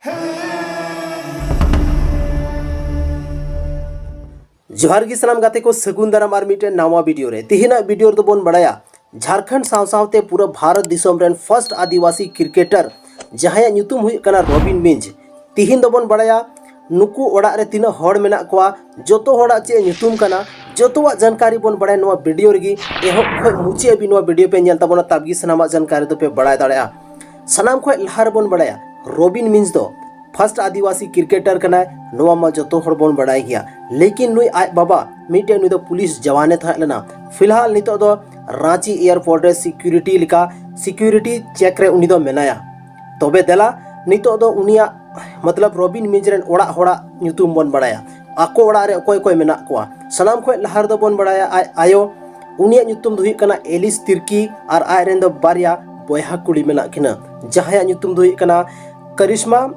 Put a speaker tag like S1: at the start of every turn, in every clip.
S1: जोहार गी सलाम गाते को सगुन दाराम आर मिटे नवा वीडियो रे तिहिना वीडियो तो बोन बड़ाया झारखंड सावसावते पूरा भारत दिसोम रेन फर्स्ट आदिवासी क्रिकेटर जहां नुतुम हुई कना रॉबिन मिंज तिहिन दो बोन बड़ाया नुकु ओड़ा रे तीना हड़ मेना कोआ जोतो होड़ा चे नुतुम कना जोतोवा जानकारी बोन बड़ाय नवा वीडियो रेगी एहो खय मुचे अभी नवा वीडियो पे नेल ताबोना ताबगी सनामा जानकारी तो पे बड़ाय दाड़या सनाम खय लहार बोन बड़ाया रॉबिन मिंज दो फर्स्ट आदिवासी क्रिकेटर कना नवा मा जो हर बोन बड़ाई गया लेकिन नुई आज बाबा मिटे नुई दो पुलिस जवाने था लेना फिलहाल नितो दो रांची एयरपोर्ट रे सिक्योरिटी चेक रे उनी दो मेनाया तबे देला नितो दो उनिया मतलब रॉबिन मिंज रेन ओड़ा होड़ा नुतुम बोन बड़ाया आको ओड़ा रे कोय कोय मेना कोआ सनाम खोय लहार दो बोन बड़ाया आयो उनिया नुतुम दो हुई कना एलिस तिर्की और आय रेन दो बारिया बोयहा कुड़ी मेना किना जहाया नुतुम दो हुई कना करिश्मा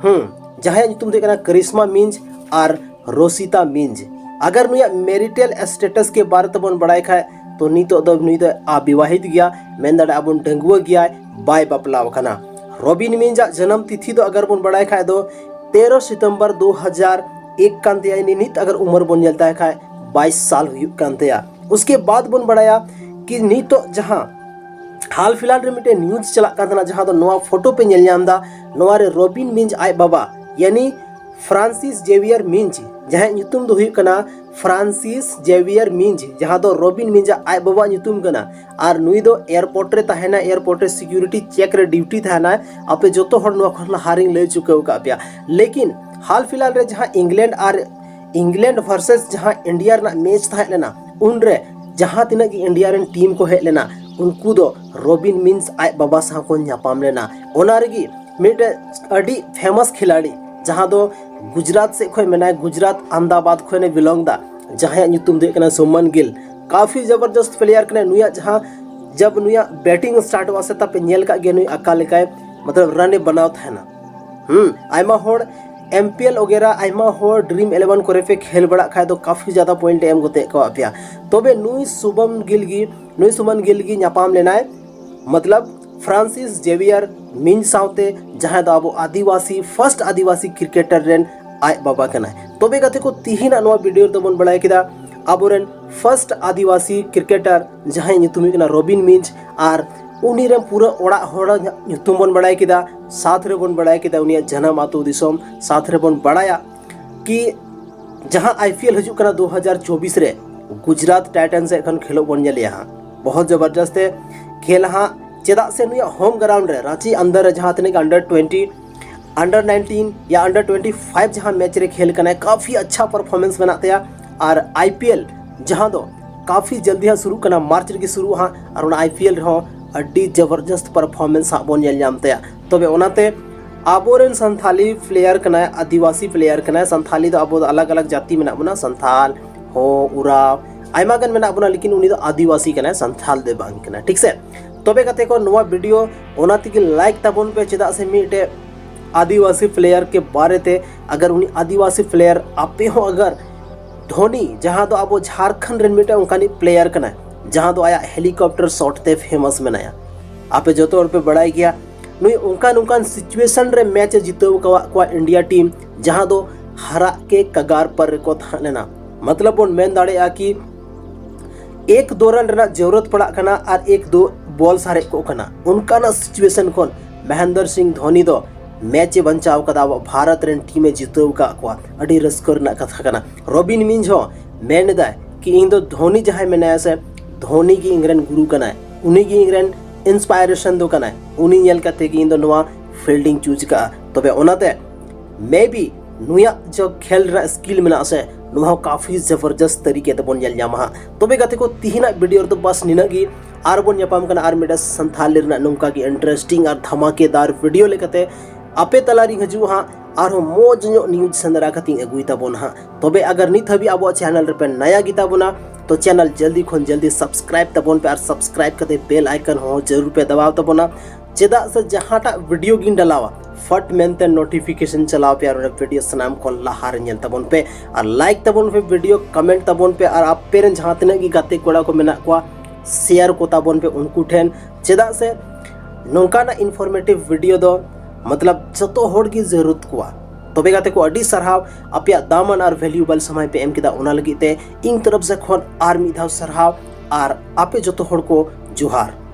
S1: जहां नुतुम दो करिश्मा मिंज और रोसिता मिंज अगर नुया मैरिटल स्टेटस के बारे तबन बड़ाई खाए तो नितो दो नुई दो अविवाहित गया मेन दाड़ा अबन डंगुआ गया बाय बापलाव कना रॉबिन मिंज जन्म तिथि दो अगर बन बड़ाई खाए दो 13 सितंबर 2001 कांते यानी नित अगर उम्र बन जलता है खाए 22 साल हुई कांते उसके बाद बन बड़ाया कि नितो जहां हाल फिलहाल रे मिटे न्यूज चला कातना जहां दो नवा फोटो पे नेल नामदा नवा रे रॉबिन मिंज आय बाबा यानी फ्रांसिस जेवियर मिंज जहां नुतुम दो हुई कना फ्रांसिस जेवियर मिंज जहां दो रॉबिन मिंज आय बाबा नुतुम कना और नुई दो एयरपोर्ट रे तहना एयरपोर्ट रे सिक्योरिटी चेक रे ड्यूटी तहना आपे जोतो हर नवा खला हारिंग ले चुके का पिया लेकिन हाल फिलहाल रे जहां इंग्लैंड वर्सेस जहां इंडिया रे मैच था लेना उन रे जहां तिना की इंडिया रे टीम को हे लेना उनको दो रॉबिन मिंज आय बाबा सा को न्यापाम लेना ओना रेगी मिटे अडी फेमस खिलाड़ी जहां दो गुजरात से खोय मेना गुजरात अहमदाबाद खोय ने बिलोंग दा जहां नुतुम दे कना सुमन गिल काफी जबरदस्त प्लेयर कने नुया जहां जब नुया बैटिंग स्टार्ट वासे ता पे नेल का गे नुई अकाल लेकाय मतलब रन बनाव था ना आयमा होड़ एमपीएल वगैरह आयमा होड़ ड्रीम 11 करे पे खेल बड़ा खाय तो काफी ज्यादा पॉइंट एम गोते को आपिया तबे नुई सुमन गिल गी न्यापाम लेनाय मतलब फ्रांसिस जेवियर मिंज साउते जहां दो अब आदिवासी फर्स्ट आदिवासी क्रिकेटर रेन आय बाबा कना तबे कथे को तिहिना नवा वीडियो तो बन बड़ाय किदा अबोरेन फर्स्ट आदिवासी क्रिकेटर जहां नुतुम कना रॉबिन मिंज और उनी रे पूरा ओड़ा होड़ा नुतुम बन बड़ाय किदा साथ रे बन बड़ाय किदा उनिया जन्म आतो दिसोम साथ रे बन बड़ाया कि जहां आईपीएल हजू कना 2024 रे गुजरात टाइटंस से एखन खेलो बन जलिया बहुत जबरदस्त है खेल चेदा से नुया होम ग्राउंड रे रांची अंदर जहां तनिक अंडर 20 अंडर 19 या अंडर 25 जहां मैच रे खेल कना काफी अच्छा परफॉर्मेंस बनाते और आईपीएल जहां दो काफी जल्दी शुरू कना मार्च रे शुरू और आईपीएल रे अड्डी जबरदस्त परफॉर्मेंस बोन नेल जामते तबे ओनाते आबोरेन संथाली प्लेयर कना आदिवासी प्लेयर कना संथाली दो अब अलग अलग जाति मेना बना संथाल हो उराव आयमा गन मेना बना लेकिन उनी दो आदिवासी कना संथाल दे बांग कना ठीक से तबे कते को नवा वीडियो ओना तिके लाइक ताबोन पे चेदा से मिटे आदिवासी प्लेयर के बारे ते अगर उनी आदिवासी प्लेयर आपे हो अगर धोनी जहां तो अब झारखंड रेन मिटे उनकानी प्लेयर कना जहां तो आया हेलीकॉप्टर शॉट ते फेमस मेनाया आपे जो तो पे बड़ाई गया नुई उनकान सिचुएशन रे मैच जितव को इंडिया टीम जहां दो हरा के कगार पर को था लेना मतलब बोन मेन दाड़े कि एक दो रन रेना जरूरत पड़ा कना और एक दो बॉल सारे को कना उनका सिचुएशन कोन महेंद्र सिंह धोनी दो मैच बंचाव कदा भारत रेन टीम में जितव का अडी रस्कर ना कथा कना रॉबिन मिंज हो मेन दा कि इन दो धोनी जहां मेना से धोनी की इंग्रैंड गुरु कना उनी की इंग्रैंड इंस्पायरेशन दो कना उनी नेल कते कि इन दो नवा फील्डिंग चूज का तबे ओनाते मे बी नुया जो खेल रा स्किल मेना से नुहा काफी जबरदस्त तरीके ते बोन नेल जामा तबे कते को तिहिना वीडियो तो बस निनागी आर बोन न्यापाम कना आर मिडा संथाली रना नोंका की इंटरेस्टिंग और धमाकेदार वीडियो लेकते आपे तलारी हजू और मोज न्यूज संदरा कती अगुई ताबोन तबे अगर नित हबी अब चैनल रे पे नया गीता बोना तो चैनल जल्दी खन जल्दी सब्सक्राइब तबोन पे और सब्सक्राइब करते बेल आइकन हो जरूर पे दबाव तबोना चेदा से जहाटा वीडियो गिन डलावा फट मेनते नोटिफिकेशन चलाओ पे और वीडियो सनाम को लहार नेल तबोन पे और लाइक तबोन पे वीडियो कमेंट तबोन पे और आप पेरेन जहां तने की गाते कोड़ा को मेना को शेयर को ताबोन पे उनको ठेन चेदा से नोंकाना इन्फॉर्मेटिव वीडियो दो मतलब जतो होड़ की जरूरत को तबे गाते को अडी सरहाव अपया दामन और वैल्यूएबल समय पे एम किदा उना लगी ते इन तरफ से खन आर मिधाव सरहाव और आपे जतो होड़ को जोहार।